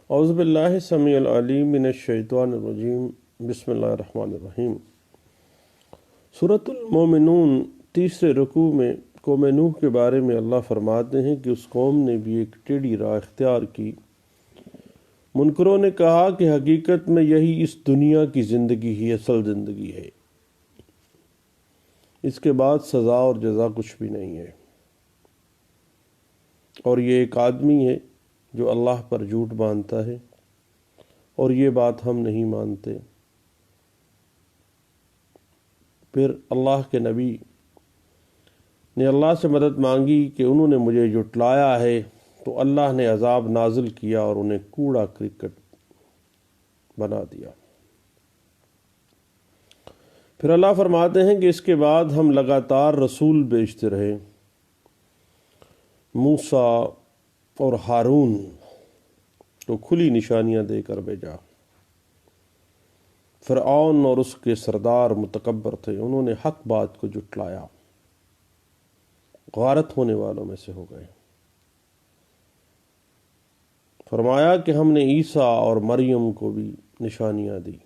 اعوذ باللہ السمیع العلیم من الشیطان الرجیم، بسم اللہ الرحمن الرحیم۔ سورۃ المومنون تیسرے رکوع میں قوم نوح کے بارے میں اللہ فرماتے ہیں کہ اس قوم نے بھی ایک ٹیڑھی راہ اختیار کی۔ منکروں نے کہا کہ حقیقت میں یہی اس دنیا کی زندگی ہی اصل زندگی ہے، اس کے بعد سزا اور جزا کچھ بھی نہیں ہے، اور یہ ایک آدمی ہے جو اللہ پر جھوٹ باندھتا ہے، اور یہ بات ہم نہیں مانتے۔ پھر اللہ کے نبی نے اللہ سے مدد مانگی کہ انہوں نے مجھے جھٹلایا ہے، تو اللہ نے عذاب نازل کیا اور انہیں کوڑا کرکٹ بنا دیا۔ پھر اللہ فرماتے ہیں کہ اس کے بعد ہم لگاتار رسول بھیجتے رہے، موسیٰ اور ہارون کو کھلی نشانیاں دے کر بھیجا۔ فرعون اور اس کے سردار متکبر تھے، انہوں نے حق بات کو جھٹلایا، غارت ہونے والوں میں سے ہو گئے۔ فرمایا کہ ہم نے عیسیٰ اور مریم کو بھی نشانیاں دی۔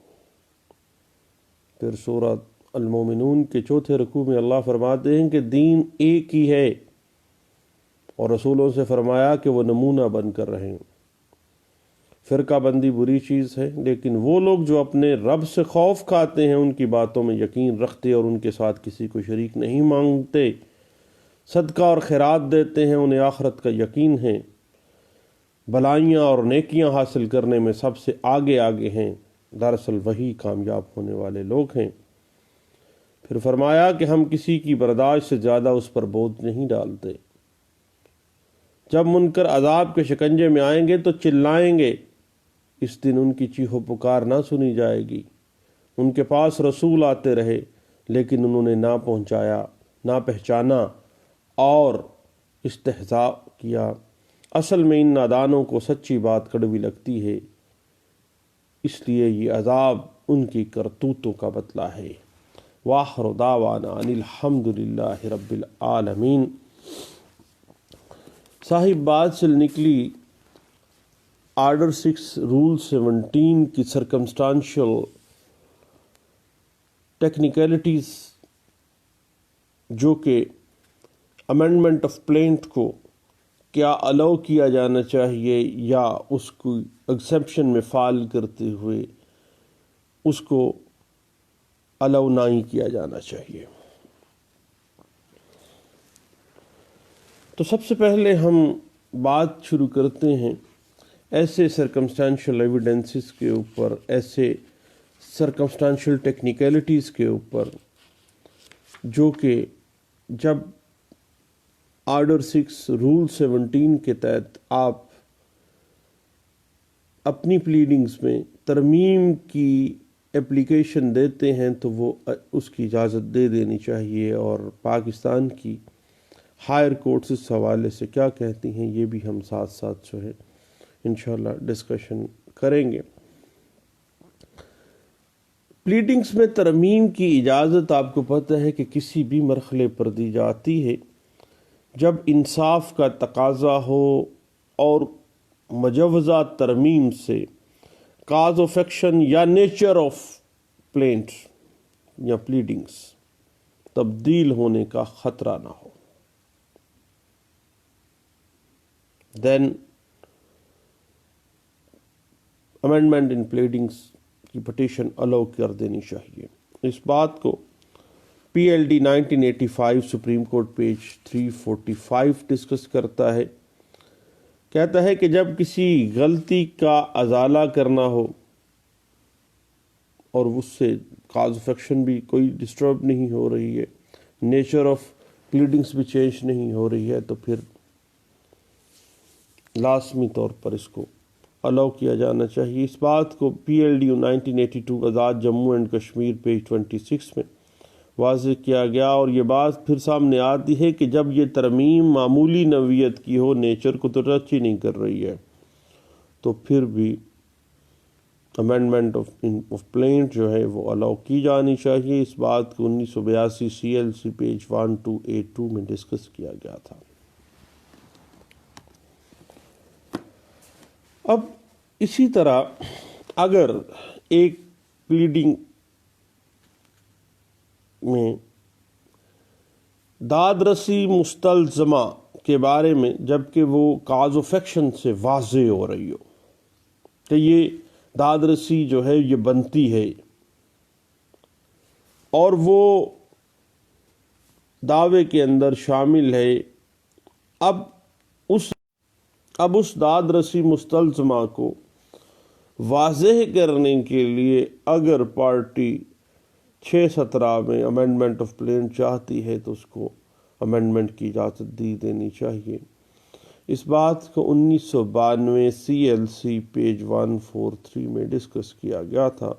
پھر سورۃ المومنون کے چوتھے رکوع میں اللہ فرماتے ہیں کہ دین ایک ہی ہے، اور رسولوں سے فرمایا کہ وہ نمونہ بن کر رہیں۔ فرقہ بندی بری چیز ہے، لیکن وہ لوگ جو اپنے رب سے خوف کھاتے ہیں، ان کی باتوں میں یقین رکھتے اور ان کے ساتھ کسی کو شریک نہیں مانگتے، صدقہ اور خیرات دیتے ہیں، انہیں آخرت کا یقین ہے، بلائیاں اور نیکیاں حاصل کرنے میں سب سے آگے ہیں، دراصل وہی کامیاب ہونے والے لوگ ہیں۔ پھر فرمایا کہ ہم کسی کی برداشت سے زیادہ اس پر بوجھ نہیں ڈالتے۔ جب منکر عذاب کے شکنجے میں آئیں گے تو چلائیں گے، اس دن ان کی چیخو پکار نہ سنی جائے گی۔ ان کے پاس رسول آتے رہے، لیکن انہوں نے نہ پہچانا اور استہزاء کیا۔ اصل میں ان نادانوں کو سچی بات کڑوی لگتی ہے، اس لیے یہ عذاب ان کی کرتوتوں کا بدلہ ہے۔ وآخر دعوانا ان الحمد للہ رب العالمین۔ صاحب بات سے نکلی آرڈر 6 رول 17 کی سرکمسٹانشل ٹیکنیکلٹیز، جو کہ امینڈمنٹ آف پلینٹ کو کیا الاؤ کیا جانا چاہیے یا اس کو ایکسیپشن میں فال کرتے ہوئے اس کو الاؤ نہیں کیا جانا چاہیے۔ تو سب سے پہلے ہم بات شروع کرتے ہیں ایسے سرکمسٹانشل ایویڈنسز کے اوپر، ایسے سرکمسٹانشل ٹیکنیکلٹیز کے اوپر جو کہ جب آرڈر 6 رول 17 کے تحت آپ اپنی پلیڈنگز میں ترمیم کی اپلیکیشن دیتے ہیں تو وہ اس کی اجازت دے دینی چاہیے، اور پاکستان کی ہائر کورٹس اس حوالے سے کیا کہتی ہیں یہ بھی ہم ساتھ ساتھ جو ہے انشاءاللہ ڈسکشن کریں گے۔ پلیڈنگز میں ترمیم کی اجازت آپ کو پتہ ہے کہ کسی بھی مرحلے پر دی جاتی ہے جب انصاف کا تقاضا ہو اور مجوزہ ترمیم سے کاز آف ایکشن یا نیچر آف پلینٹ یا پلیڈنگز تبدیل ہونے کا خطرہ نہ ہو، دین امینڈمنٹ ان پلیڈنگز کی پٹیشن الاؤ کر دینی چاہیے۔ اس بات کو P L D 1985 supreme court page 345 discuss کرتا ہے، کہتا ہے کہ جب کسی غلطی کا ازالہ کرنا ہو اور اس سے کاز آف ایکشن بھی کوئی ڈسٹرب نہیں ہو رہی ہے، نیچر آف پلیڈنگز بھی چینج نہیں ہو رہی ہے، تو پھر لازمی طور پر اس کو الاؤ کیا جانا چاہیے۔ اس بات کو P L D 1982 Azad Jammu and Kashmir page 26 میں واضح کیا گیا، اور یہ بات پھر سامنے آتی ہے کہ جب یہ ترمیم معمولی نوعیت کی ہو، نیچر کو تو ٹچ ہی نہیں کر رہی ہے، تو پھر بھی امینڈمنٹ آف پلینٹ جو ہے وہ الاؤ کی جانی چاہیے۔ اس بات کو 1982 سی ایل سی پیج 1282 میں ڈسکس کیا گیا تھا۔ اب اسی طرح اگر ایک پلیڈنگ میں داد رسی مستلزمہ کے بارے میں جبکہ وہ کاز آف ایکشن سے واضح ہو رہی ہو کہ یہ داد رسی جو ہے یہ بنتی ہے، اور وہ دعوے کے اندر شامل ہے، اب اس داد رسی مستلزمہ کو واضح کرنے کے لیے اگر پارٹی 617 میں امینڈمنٹ آف پلین چاہتی ہے تو اس کو امینڈمنٹ کی اجازت دینی چاہیے۔ اس بات کو 1992 CLC پیج 143 میں ڈسکس کیا گیا تھا۔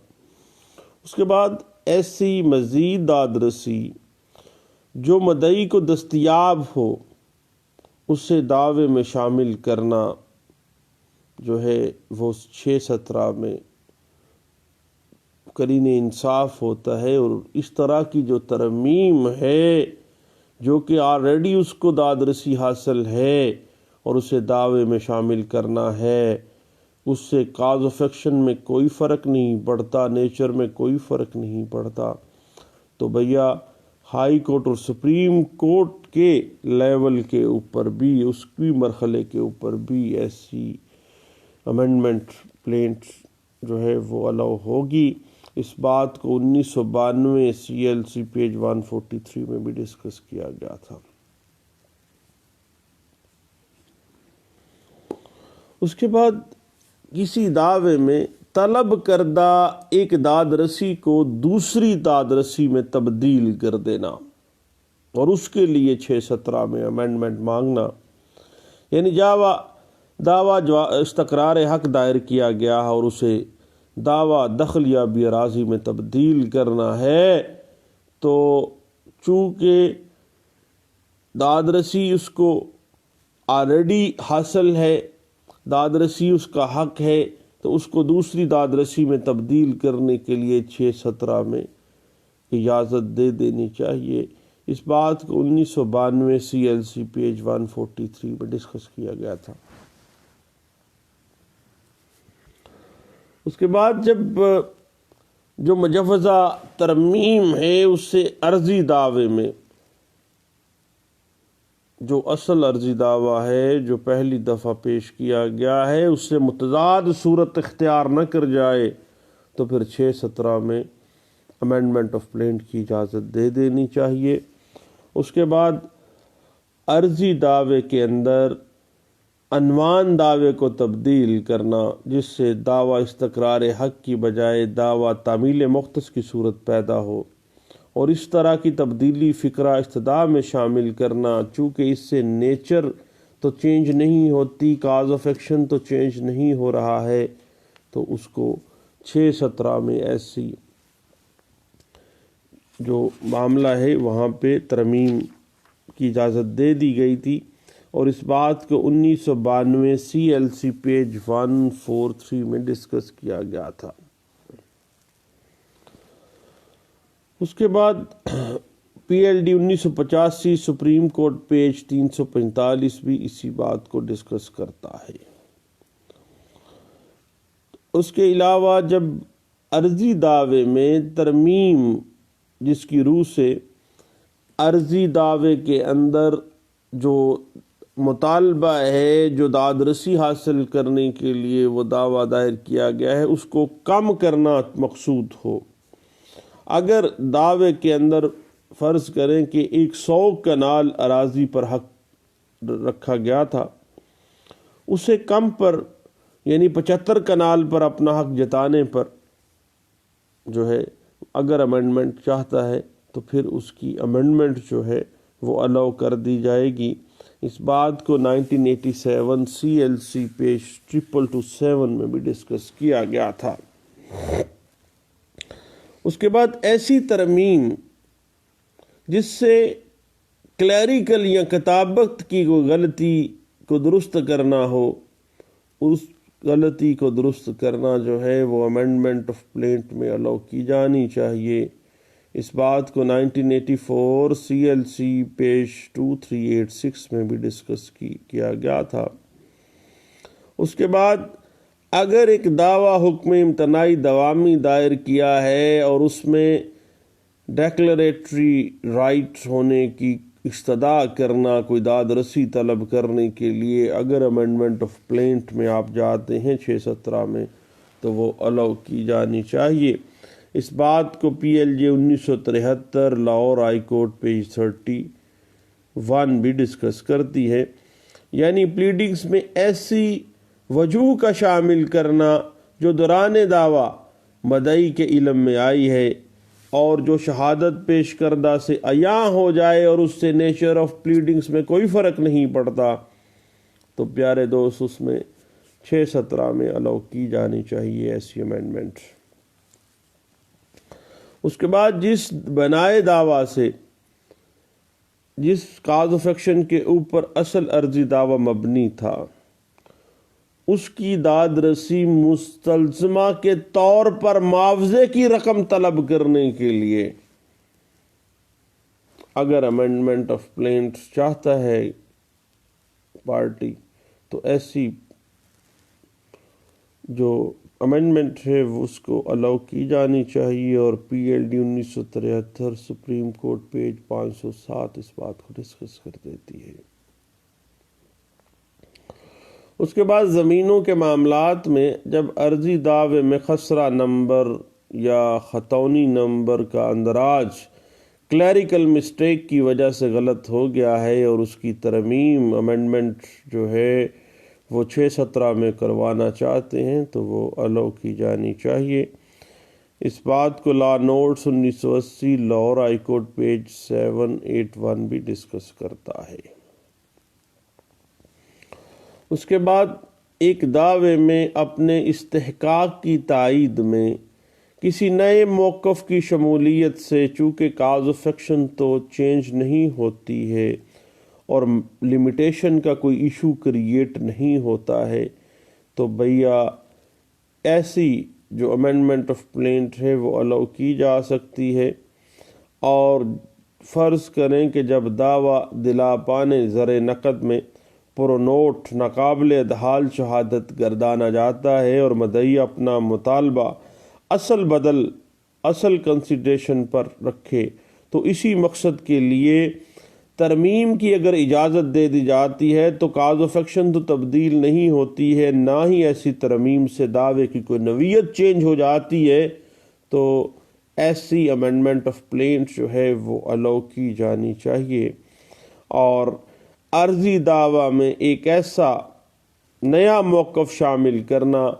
اس کے بعد ایسی مزید داد رسی جو مدعی کو دستیاب ہو اسے دعوے میں شامل کرنا جو ہے وہ 617 میں قرین انصاف ہوتا ہے، اور اس طرح کی جو ترمیم ہے جو کہ آلریڈی اس کو داد رسی حاصل ہے اور اسے دعوے میں شامل کرنا ہے، اس سے کاز آف ایکشن میں کوئی فرق نہیں پڑتا، نیچر میں کوئی فرق نہیں پڑتا۔ تو بھیا ہائی کورٹ اور سپریم کورٹ کے لیول کے اوپر بھی، اس کی مرحلے کے اوپر بھی ایسی امینڈمنٹ پلینٹ جو ہے وہ الاؤ ہوگی۔ اس بات کو 1992 CLC پیج 143 میں بھی ڈسکس کیا گیا تھا۔ اس کے بعد کسی دعوے میں طلب کردہ ایک داد رسی کو دوسری داد رسی میں تبدیل کر دینا اور اس کے لیے 617 میں امینڈمنٹ مانگنا، یعنی دعویٰ استقرار حق دائر کیا گیا اور اسے دعویٰ دخل یا بھی اراضی میں تبدیل کرنا ہے، تو چونکہ داد رسی اس کو آلریڈی حاصل ہے، داد رسی اس کا حق ہے، تو اس کو دوسری داد رسی میں تبدیل کرنے کے لیے 617 میں اجازت دینی چاہیے۔ اس بات کو 1992 CLC پیج 143 میں ڈسکس کیا گیا تھا۔ اس کے بعد جب جو مجوزہ ترمیم ہے اس سے عرضی دعوے میں جو اصل عرضی دعویٰ ہے جو پہلی دفعہ پیش کیا گیا ہے اس سے متضاد صورت اختیار نہ کر جائے تو پھر 617 میں امینڈمنٹ آف پلینٹ کی اجازت دینی چاہیے۔ اس کے بعد عرضی دعوے کے اندر عنوان دعوے کو تبدیل کرنا، جس سے دعویٰ استقرار حق کی بجائے دعویٰ تعمیل مختص کی صورت پیدا ہو، اور اس طرح کی تبدیلی فقرہ استدعاء میں شامل کرنا، چونکہ اس سے نیچر تو چینج نہیں ہوتی، کاز آف ایکشن تو چینج نہیں ہو رہا ہے، تو اس کو 617 میں ایسی جو معاملہ ہے وہاں پہ ترمیم کی اجازت دے دی گئی تھی، اور اس بات کو 1992 CLC پیج 143 میں ڈسکس کیا گیا تھا۔ اس کے بعد PLD 1985 سپریم کورٹ پیج 345 بھی اسی بات کو ڈسکس کرتا ہے۔ اس کے علاوہ جب عرضی دعوے میں ترمیم جس کی روح سے عرضی دعوے کے اندر جو مطالبہ ہے جو داد رسی حاصل کرنے کے لیے وہ دعویٰ دائر کیا گیا ہے اس کو کم کرنا مقصود ہو، اگر دعوے کے اندر فرض کریں کہ 100 کنال اراضی پر حق رکھا گیا تھا، اسے کم پر یعنی 75 کنال پر اپنا حق جتانے پر جو ہے اگر امینڈمنٹ چاہتا ہے تو پھر اس کی امینڈمنٹ جو ہے وہ الاؤ کر دی جائے گی۔ اس بات کو 1987 CLC پیج 2227 میں بھی ڈسکس کیا گیا تھا۔ اس کے بعد ایسی ترمیم جس سے کلیریکل یا کتابت کی کوئی غلطی کو درست کرنا ہو، اس غلطی کو درست کرنا جو ہے وہ امینڈمنٹ آف پلینٹ میں الاؤ کی جانی چاہیے۔ اس بات کو 1984 CLC پیج 2386 میں بھی ڈسکس کیا گیا تھا۔ اس کے بعد اگر ایک دعویٰ حکم امتناعی دوامی دائر کیا ہے اور اس میں ڈیکلریٹری رائٹ ہونے کی استدعا کرنا، کوئی داد رسی طلب کرنے کے لیے اگر امینڈمنٹ آف پلینٹ میں آپ جاتے ہیں 617 میں، تو وہ الاؤ کی جانی چاہیے۔ اس بات کو پی ایل جے 1973 لاہور ہائی کورٹ پیج 31 بھی ڈسکس کرتی ہے، یعنی پلیڈنگز میں ایسی وجوہ کا شامل کرنا جو دوران دعویٰ مدعی کے علم میں آئی ہے اور جو شہادت پیش کردہ سے عیاں ہو جائے اور اس سے نیچر آف پلیڈنگز میں کوئی فرق نہیں پڑتا، تو پیارے دوست اس میں 617 میں الاؤ کی جانی چاہیے ایسی امینڈمنٹ۔ اس کے بعد جس بنائے دعویٰ سے، جس کاز آف ایکشن کے اوپر اصل عرضی دعویٰ مبنی تھا، اس کی داد رسی مستلزمہ کے طور پر معاوضے کی رقم طلب کرنے کے لیے اگر امینڈمنٹ آف پلینٹ چاہتا ہے پارٹی، تو ایسی جو امینڈمنٹ ہے اس کو الاؤ کی جانی چاہیے، اور پی L D 1973 supreme court page 507 اس بات کو ڈسکس کر دیتی ہے۔ اس کے بعد زمینوں کے معاملات میں جب عرضی دعوے میں خسرہ نمبر یا خطونی نمبر کا اندراج کلیریکل مسٹیک کی وجہ سے غلط ہو گیا ہے اور اس کی ترمیم امینڈمنٹ جو ہے وہ 617 میں کروانا چاہتے ہیں، تو وہ الاؤ کی جانی چاہیے۔ اس بات کو law notes 1980 Lahore high court page 781 بھی ڈسکس کرتا ہے۔ اس کے بعد ایک دعوے میں اپنے استحقاق کی تائید میں کسی نئے موقف کی شمولیت سے، چونکہ کاز آف ایکشن تو چینج نہیں ہوتی ہے اور لمیٹیشن کا کوئی ایشو کریٹ نہیں ہوتا ہے، تو بھیا ایسی جو امینڈمنٹ آف پلینٹ ہے وہ الاؤ کی جا سکتی ہے۔ اور فرض کریں کہ جب دعویٰ دلا پانے زر نقد میں پرونوٹ ناقابل ادحال شہادت گردانا جاتا ہے اور مدعی اپنا مطالبہ اصل بدل اصل کنسیڈریشن پر رکھے، تو اسی مقصد کے لیے ترمیم کی اگر اجازت دے دی جاتی ہے تو کاز آف ایکشن تو تبدیل نہیں ہوتی ہے، نہ ہی ایسی ترمیم سے دعوے کی کوئی نوعیت چینج ہو جاتی ہے، تو ایسی امینڈمنٹ آف پلینٹ جو ہے وہ الاؤ کی جانی چاہیے۔ اور عرضی دعویٰ میں ایک ایسا نیا موقف شامل کرنا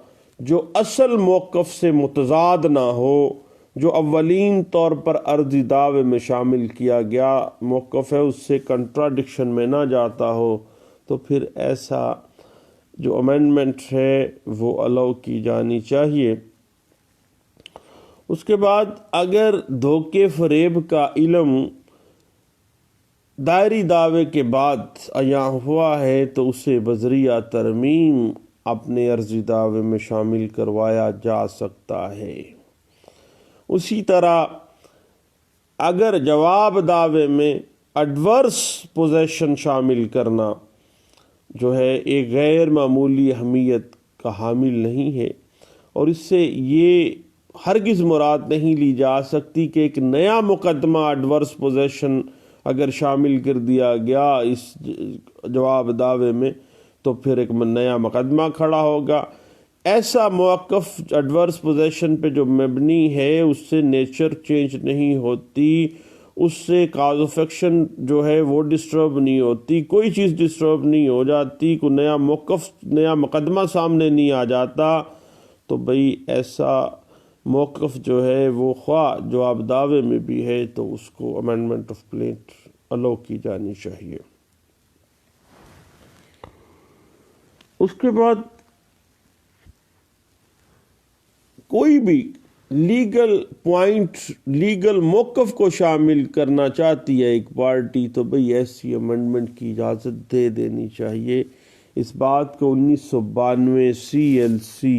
جو اصل موقف سے متضاد نہ ہو، جو اولین طور پر عرضی دعوے میں شامل کیا گیا موقف ہے اس سے کنٹراڈکشن میں نہ جاتا ہو، تو پھر ایسا جو امینڈمنٹ ہے وہ الاؤ کی جانی چاہیے۔ اس کے بعد اگر دھوکے فریب کا علم دائری دعوے کے بعد عیاں ہوا ہے تو اسے بذریعہ ترمیم اپنے عرضی دعوے میں شامل کروایا جا سکتا ہے۔ اسی طرح اگر جواب دعوے میں ایڈورس پوزیشن شامل کرنا جو ہے ایک غیر معمولی اہمیت کا حامل نہیں ہے، اور اس سے یہ ہرگز مراد نہیں لی جا سکتی کہ ایک نیا مقدمہ ایڈورس پوزیشن اگر شامل کر دیا گیا اس جواب دعوے میں تو پھر ایک نیا مقدمہ کھڑا ہوگا۔ ایسا موقف ایڈورس پوزیشن پہ جو مبنی ہے اس سے نیچر چینج نہیں ہوتی، اس سے کاز آف ایکشن جو ہے وہ ڈسٹرب نہیں ہوتی، کوئی چیز ڈسٹرب نہیں ہو جاتی، کوئی نیا موقف نیا مقدمہ سامنے نہیں آ جاتا، تو بھئی ایسا موقف جو ہے وہ خواہ جواب دعوے میں بھی ہے تو اس کو امینڈمنٹ آف پلینٹ الاؤ کی جانی چاہیے۔ اس کے بعد کوئی بھی لیگل پوائنٹ لیگل موقف کو شامل کرنا چاہتی ہے ایک پارٹی تو بھئی ایسی امینڈمنٹ کی اجازت دے دینی چاہیے۔ اس بات کو 1992 CLC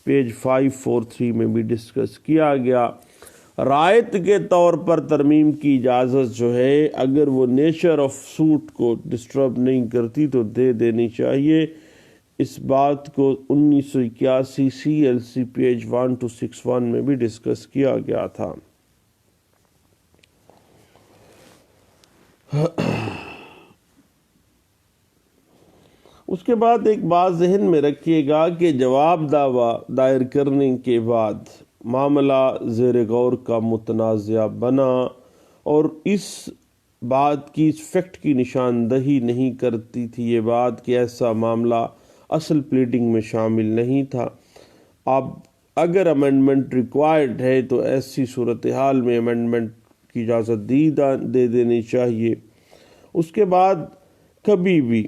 پیج 543 میں بھی ڈسکس کیا گیا۔ رائت کے طور پر ترمیم کی اجازت جو ہے اگر وہ نیچر آف سوٹ کو ڈسٹرب نہیں کرتی تو دے دینی چاہیے۔ اس بات کو 1981 CLC پیج 1261 میں بھی ڈسکس کیا گیا تھا۔ اس کے بعد ایک بات ذہن میں رکھیے گا کہ جواب دعویٰ دائر کرنے کے بعد معاملہ زیر غور کا متنازع بنا اور اس بات کی، اس فیکٹ کی نشاندہی نہیں کرتی تھی یہ بات کہ ایسا معاملہ اصل پلیڈنگ میں شامل نہیں تھا۔ اب اگر امینڈمنٹ ریکوائرڈ ہے تو ایسی صورتحال میں امینڈمنٹ کی اجازت دے دینی چاہیے۔ اس کے بعد کبھی بھی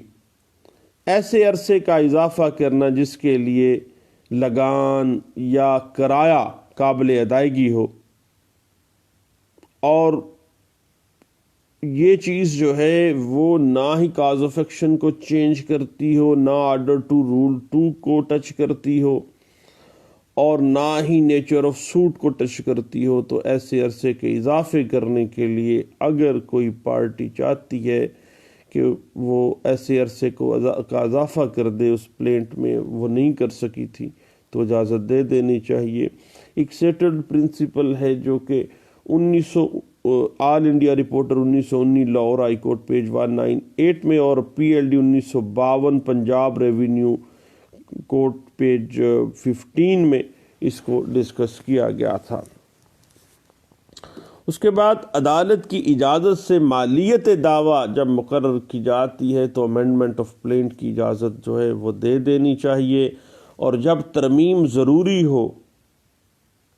ایسے عرصے کا اضافہ کرنا جس کے لیے لگان یا کرایہ قابل ادائیگی ہو، اور یہ چیز جو ہے وہ نہ ہی کاز آف ایکشن کو چینج کرتی ہو، نہ آرڈر ٹو رول 2 کو ٹچ کرتی ہو، اور نہ ہی نیچر آف سوٹ کو ٹچ کرتی ہو، تو ایسے عرصے کے اضافے کرنے کے لیے اگر کوئی پارٹی چاہتی ہے کہ وہ ایسے عرصے کا اضافہ کر دے اس پلینٹ میں، وہ نہیں کر سکی تھی، تو اجازت دے دینی چاہیے۔ ایک سیٹلڈ پرنسپل ہے جو کہ all India reporter 1919 Lahore high court page 198 میں، اور PLD 1952 Punjab revenue court page 15 میں اس کو ڈسکس کیا گیا تھا۔ اس کے بعد عدالت کی اجازت سے مالیت دعویٰ جب مقرر کی جاتی ہے تو امینڈمنٹ آف پلینٹ کی اجازت جو ہے وہ دے دینی چاہیے، اور جب ترمیم ضروری ہو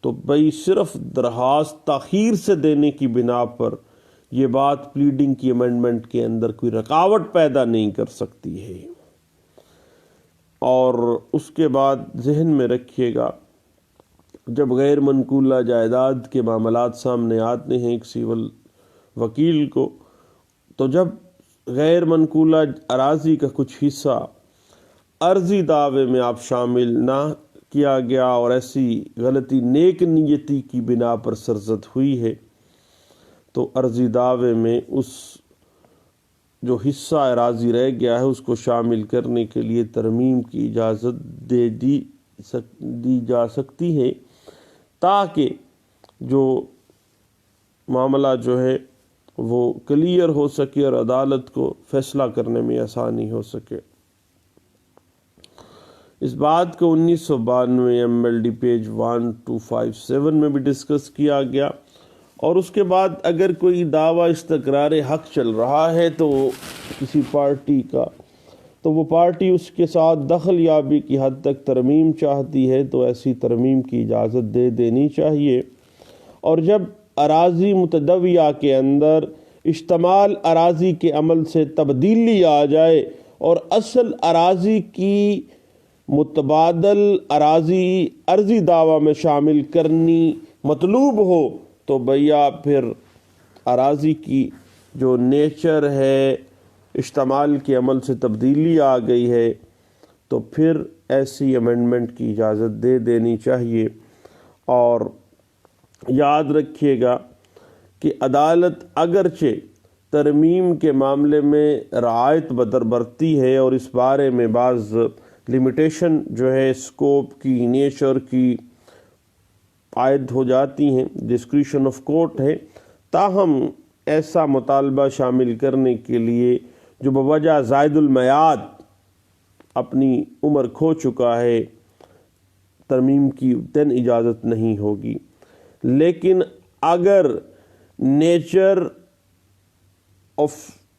تو بھئی صرف درخواست تاخیر سے دینے کی بنا پر یہ بات پلیڈنگ کی امینڈمنٹ کے اندر کوئی رکاوٹ پیدا نہیں کر سکتی ہے۔ اور اس کے بعد ذہن میں رکھیے گا، جب غیر منقولہ جائیداد کے معاملات سامنے آتے ہیں ایک سیول وکیل کو، تو جب غیر منقولہ اراضی کا کچھ حصہ عرضی دعوے میں آپ شامل نہ کیا گیا اور ایسی غلطی نیک نیتی کی بنا پر سرزد ہوئی ہے، تو عرضی دعوے میں اس جو حصہ اراضی رہ گیا ہے اس کو شامل کرنے کے لیے ترمیم کی اجازت دی جا سکتی ہے، تاکہ جو معاملہ جو ہے وہ کلیئر ہو سکے اور عدالت کو فیصلہ کرنے میں آسانی ہو سکے۔ اس بات کو 1992 MLD پیج 1257 میں بھی ڈسکس کیا گیا۔ اور اس کے بعد اگر کوئی دعویٰ استقرار حق چل رہا ہے تو کسی پارٹی کا، تو وہ پارٹی اس کے ساتھ دخل یابی کی حد تک ترمیم چاہتی ہے تو ایسی ترمیم کی اجازت دے دینی چاہیے۔ اور جب اراضی متداویہ کے اندر اشتمال اراضی کے عمل سے تبدیلی آ جائے اور اصل اراضی کی متبادل اراضی عرضی دعویٰ میں شامل کرنی مطلوب ہو تو بھیا پھر اراضی کی جو نیچر ہے اشتمال کے عمل سے تبدیلی آ گئی ہے تو پھر ایسی امینڈمنٹ کی اجازت دے دینی چاہیے۔ اور یاد رکھیے گا کہ عدالت اگرچہ ترمیم کے معاملے میں رعایت برتی ہے اور اس بارے میں بعض لمیٹیشن جو ہے اسکوپ کی، نیچر کی عائد ہو جاتی ہیں، ڈسکریشن آف کورٹ ہے، تاہم ایسا مطالبہ شامل کرنے کے لیے جو بوجہ زائد المیعاد اپنی عمر کھو چکا ہے، ترمیم کی دن اجازت نہیں ہوگی۔ لیکن اگر نیچر آف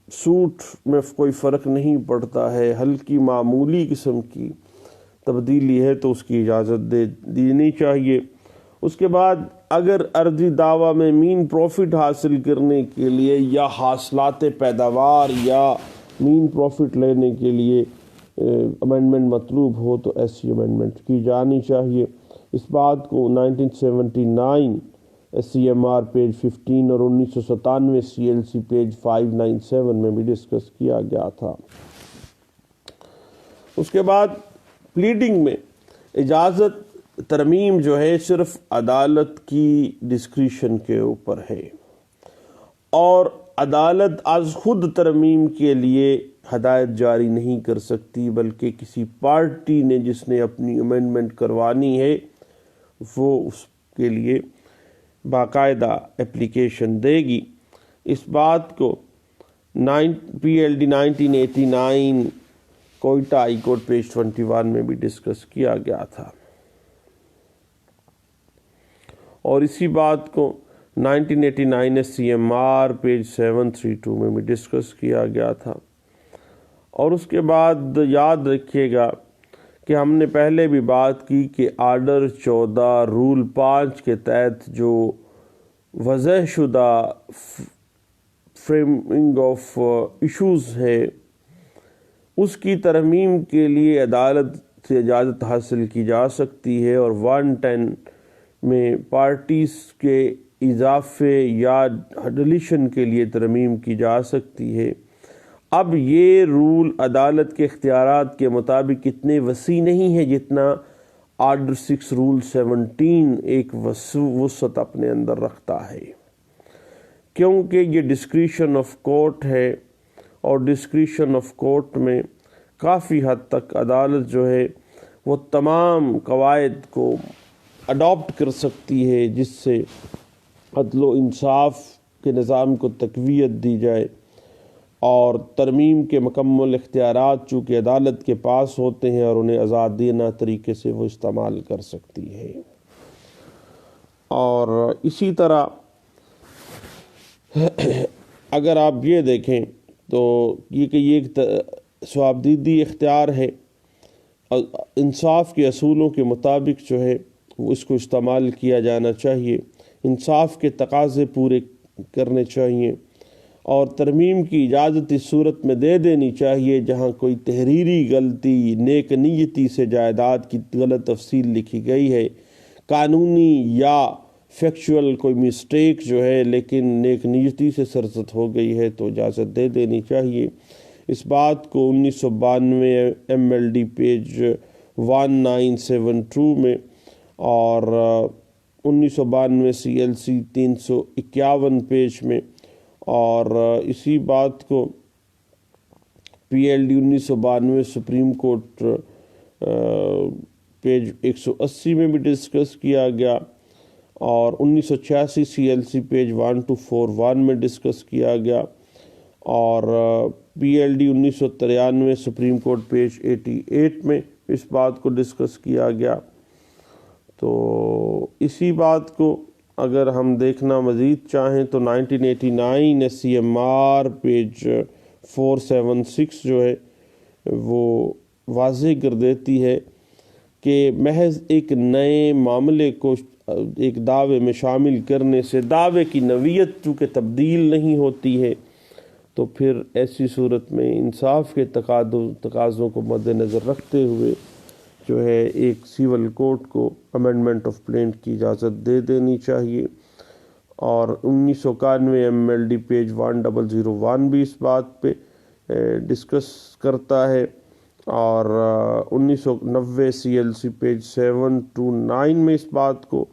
سوٹ میں کوئی فرق نہیں پڑتا ہے، ہلکی معمولی قسم کی تبدیلی ہے تو اس کی اجازت دینی چاہیے۔ اس کے بعد اگر عرضی دعویٰ میں مین پروفٹ حاصل کرنے کے لیے یا حاصلات پیداوار یا مین پروفٹ لینے کے لیے امینڈمنٹ مطلوب ہو تو ایسی امینڈمنٹ کی جانی چاہیے۔ اس بات کو 1979 SCMR پیج 15 اور 1997 CLC پیج 597 میں بھی ڈسکس کیا گیا تھا۔ اس کے بعد پلیڈنگ میں اجازت ترمیم جو ہے صرف عدالت کی ڈسکریشن کے اوپر ہے، اور عدالت از خود ترمیم کے لیے ہدایت جاری نہیں کر سکتی، بلکہ کسی پارٹی نے جس نے اپنی امینڈمنٹ کروانی ہے وہ اس کے لیے باقاعدہ اپلیکیشن دے گی۔ اس بات کو P L D 1989 Quetta high court page 21 میں بھی ڈسکس کیا گیا تھا، اور اسی بات کو 1989 سی ایم آر پیج 732 میں بھی ڈسکس کیا گیا تھا۔ اور اس کے بعد یاد رکھیے گا کہ ہم نے پہلے بھی بات کی کہ آرڈر 14 رول 5 کے تحت جو وضع شدہ فریمنگ آف ایشوز ہے اس کی ترمیم کے لیے عدالت سے اجازت حاصل کی جا سکتی ہے، اور 110 میں پارٹیز کے اضافے یا ڈلیشن کے لیے ترمیم کی جا سکتی ہے۔ اب یہ رول عدالت کے اختیارات کے مطابق اتنے وسیع نہیں ہے جتنا آرڈر 6 رول 17 ایک وسعت اپنے اندر رکھتا ہے، کیونکہ یہ ڈسکریشن آف کورٹ ہے، اور ڈسکریشن آف کورٹ میں کافی حد تک عدالت جو ہے وہ تمام قواعد کو اڈاپٹ کر سکتی ہے جس سے عدل و انصاف کے نظام کو تقویت دی جائے، اور ترمیم کے مکمل اختیارات چونکہ عدالت کے پاس ہوتے ہیں اور انہیں آزادانہ طریقے سے وہ استعمال کر سکتی ہے۔ اور اسی طرح اگر آپ یہ دیکھیں تو یہ ایک ثوابدیدی اختیار ہے، انصاف کے اصولوں کے مطابق جو ہے وہ اس کو استعمال کیا جانا چاہیے، انصاف کے تقاضے پورے کرنے چاہیے، اور ترمیم کی اجازت اس صورت میں دے دینی چاہیے جہاں کوئی تحریری غلطی، نیک نیتی سے جائیداد کی غلط تفصیل لکھی گئی ہے، قانونی یا فیکچول کوئی مسٹیک جو ہے لیکن نیک نیتی سے سرزد ہو گئی ہے تو اجازت دے دینی چاہیے۔ اس بات کو 1992 ایم ایل ڈی پیج 1972 میں اور 1992 سی ایل سی 351 پیج میں، اور اسی بات کو P L D 1992 supreme court page 180 میں بھی ڈسکس کیا گیا، اور 1986 سی ایل سی پیج 1241 میں ڈسکس کیا گیا، اور پی L D 1993 supreme court page 88 میں اس بات کو ڈسکس کیا گیا۔ تو اسی بات کو اگر ہم دیکھنا مزید چاہیں تو 1989 S C M R page 476 جو ہے وہ واضح کر دیتی ہے کہ محض ایک نئے معاملے کو ایک دعوے میں شامل کرنے سے دعوے کی نوعیت چونکہ تبدیل نہیں ہوتی ہے، تو پھر ایسی صورت میں انصاف کے تقاضوں کو مد نظر رکھتے ہوئے جو ہے ایک سیول کورٹ کو امینڈمنٹ آف پلینٹ کی اجازت دے دینی چاہیے۔ اور 1991 ایم ایل ڈی پیج 1001 بھی اس بات پہ ڈسکس کرتا ہے، اور 1990 سی ایل سی پیج 729 میں اس بات کو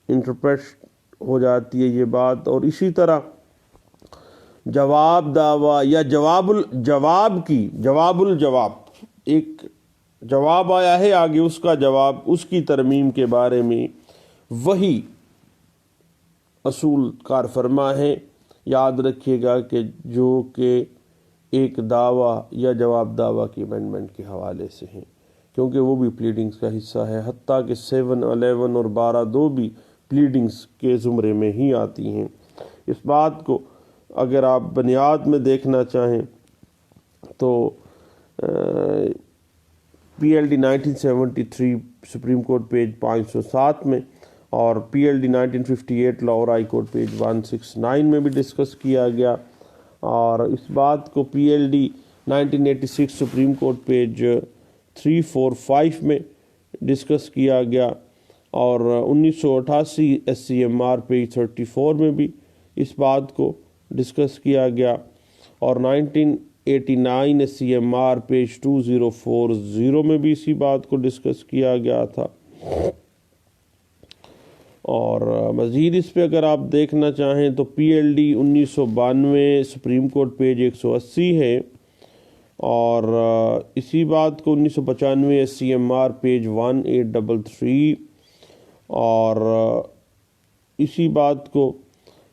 انٹرپریٹ ہو جاتی ہے یہ بات۔ اور اسی طرح جواب دعویٰ یا جواب الجواب، ایک جواب آیا ہے آگے اس کا جواب، اس کی ترمیم کے بارے میں وہی اصول کار فرما ہے۔ یاد رکھیے گا کہ جو کہ ایک دعویٰ یا جواب دعویٰ کی امینڈمنٹ کے حوالے سے ہیں، کیونکہ وہ بھی پلیڈنگز کا حصہ ہے، حتیٰ کہ 7, 11 اور 12 بھی پلیڈنگز کے زمرے میں ہی آتی ہیں۔ اس بات کو اگر آپ بنیاد میں دیکھنا چاہیں تو پی L D 1973 supreme court page 507 میں، اور پی L D 1958 Lahore high court page 169 میں بھی ڈسکس کیا گیا، اور اس بات کو P L D 1986 supreme court page 345 میں ڈسکس کیا گیا، اور 1988 S C M R page 34 میں بھی اس بات کو ڈسکس کیا گیا، اور 1989 S C M R page 2040 میں بھی اسی بات کو ڈسکس کیا گیا تھا۔ اور مزید اس پہ اگر آپ دیکھنا چاہیں تو پی L D 1992 supreme court page 180 ہے، اور اسی بات کو 1995 SCMR پیج 1833 اور اسی بات کو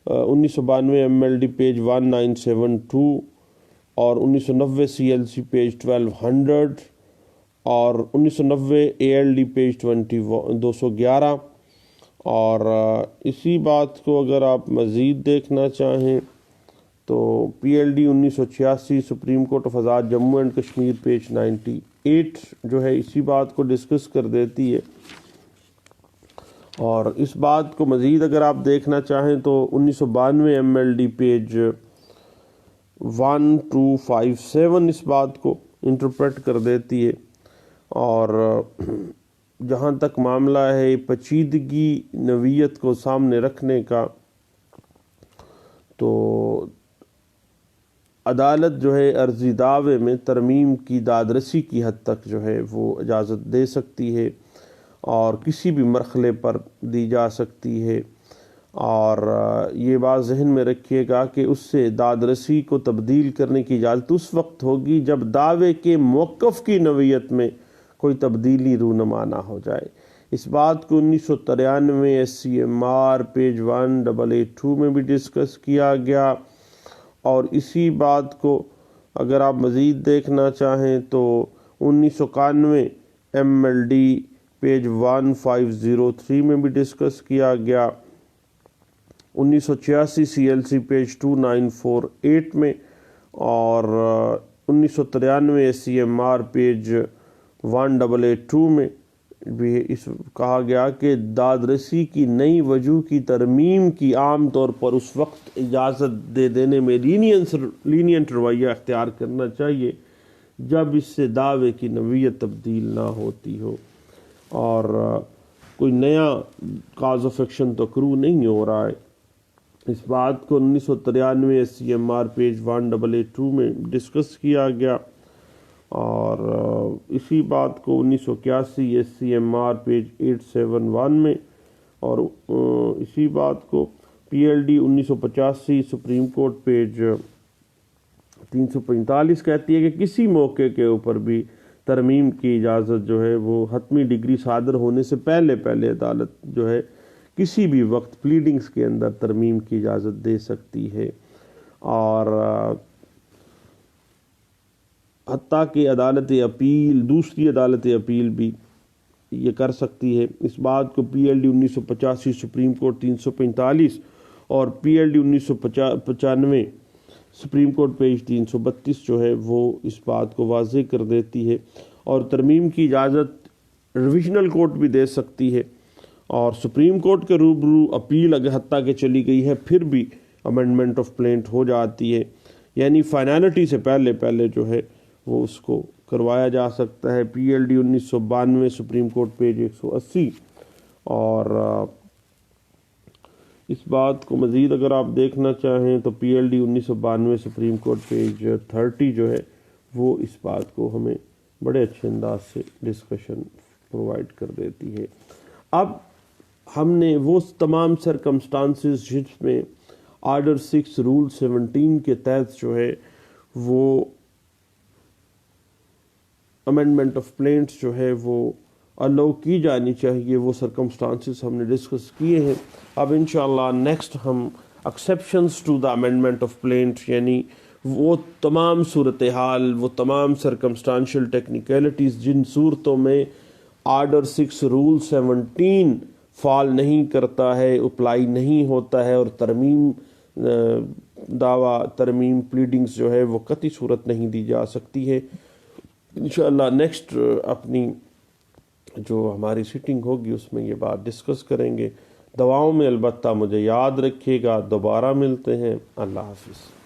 1992 MLD پیج 1972 اور 1990 CLC پیج 1200 اور 1990 ALD پیج 211 اور اسی بات کو اگر آپ مزید دیکھنا چاہیں تو PLD 1986 supreme court of Azad Jammu and Kashmir page 98 جو ہے اسی بات کو ڈسکس کر دیتی ہے۔ اور اس بات کو مزید اگر آپ دیکھنا چاہیں تو 1992 MLD پیج 1257 اس بات کو انٹرپریٹ کر دیتی ہے۔ اور جہاں تک معاملہ ہے پیچیدگی نوعیت کو سامنے رکھنے کا، تو عدالت جو ہے عرضی دعوے میں ترمیم کی دادرسی کی حد تک جو ہے وہ اجازت دے سکتی ہے اور کسی بھی مرحلے پر دی جا سکتی ہے۔ اور یہ بات ذہن میں رکھیے گا کہ اس سے دادرسی کو تبدیل کرنے کی اجازت اس وقت ہوگی جب دعوے کے موقف کی نوعیت میں کوئی تبدیلی رونما نہ ہو جائے۔ اس بات کو 1993 SCMR پیج 1882 میں بھی ڈسکس کیا گیا۔ اور اسی بات کو اگر آپ مزید دیکھنا چاہیں تو 1991 MLD پیج 1503 میں بھی ڈسکس کیا گیا، 1986 CLC پیج 2948 میں اور 1993 SCMR پیج 1882 میں بھی اس کہا گیا کہ دادرسی کی نئی وجوہ کی ترمیم کی عام طور پر اس وقت اجازت دے دینے میں لینینٹ رویہ اختیار کرنا چاہیے جب اس سے دعوے کی نوعیت تبدیل نہ ہوتی ہو اور کوئی نیا کاز آف ایکشن تو کرو نہیں ہو رہا ہے۔ اس بات کو 1993 SCMR پیج 1882 میں ڈسکس کیا گیا اور اسی بات کو 1981 SCMR پیج 871 میں اور اسی بات کو PLD 1985 سپریم کورٹ پیج 345 کہتی ہے کہ کسی موقع کے اوپر بھی ترمیم کی اجازت جو ہے وہ حتمی ڈگری صادر ہونے سے پہلے عدالت جو ہے کسی بھی وقت پلیڈنگز کے اندر ترمیم کی اجازت دے سکتی ہے اور حتیٰ کہ دوسری عدالت اپیل بھی یہ کر سکتی ہے۔ اس بات کو PLD 1985 سپریم کورٹ 345 اور PLD 1995 سپریم کورٹ پیج 332 جو ہے وہ اس بات کو واضح کر دیتی ہے اور ترمیم کی اجازت ریویژنل کورٹ بھی دے سکتی ہے اور سپریم کورٹ کے روبرو اپیل اگر حتیٰ کہ چلی گئی ہے پھر بھی امینڈمنٹ آف پلینٹ ہو جاتی ہے، یعنی فائنالٹی سے پہلے جو ہے وہ اس کو کروایا جا سکتا ہے۔ PLD 1992 سپریم کورٹ پیج 180 اور اس بات کو مزید اگر آپ دیکھنا چاہیں تو PLD 1992 سپریم کورٹ پیج 30 جو ہے وہ اس بات کو ہمیں بڑے اچھے انداز سے ڈسکشن پرووائڈ کر دیتی ہے۔ اب ہم نے وہ تمام سرکمسٹانسز جس میں آرڈر 6 رول 17 کے تحت جو ہے وہ امینڈمنٹ آف پلینٹس جو ہے وہ الاؤ کی جانی چاہیے، وہ سرکمسٹانسز ہم نے ڈسکس کیے ہیں۔ اب انشاءاللہ نیکسٹ ہم exceptions to the amendment of plaint یعنی وہ تمام صورتحال، وہ تمام سرکمسٹانشل ٹیکنیکلٹیز جن صورتوں میں آرڈر 6 رول 17 فال نہیں کرتا ہے، اپلائی نہیں ہوتا ہے اور ترمیم ترمیم پلیڈنگز جو ہے وہ قطعی صورت نہیں دی جا سکتی ہے۔ انشاءاللہ نیکسٹ اپنی جو ہماری سیٹنگ ہوگی اس میں یہ بات ڈسکس کریں گے۔ دعاؤں میں البتہ مجھے یاد رکھیے گا۔ دوبارہ ملتے ہیں۔ اللہ حافظ۔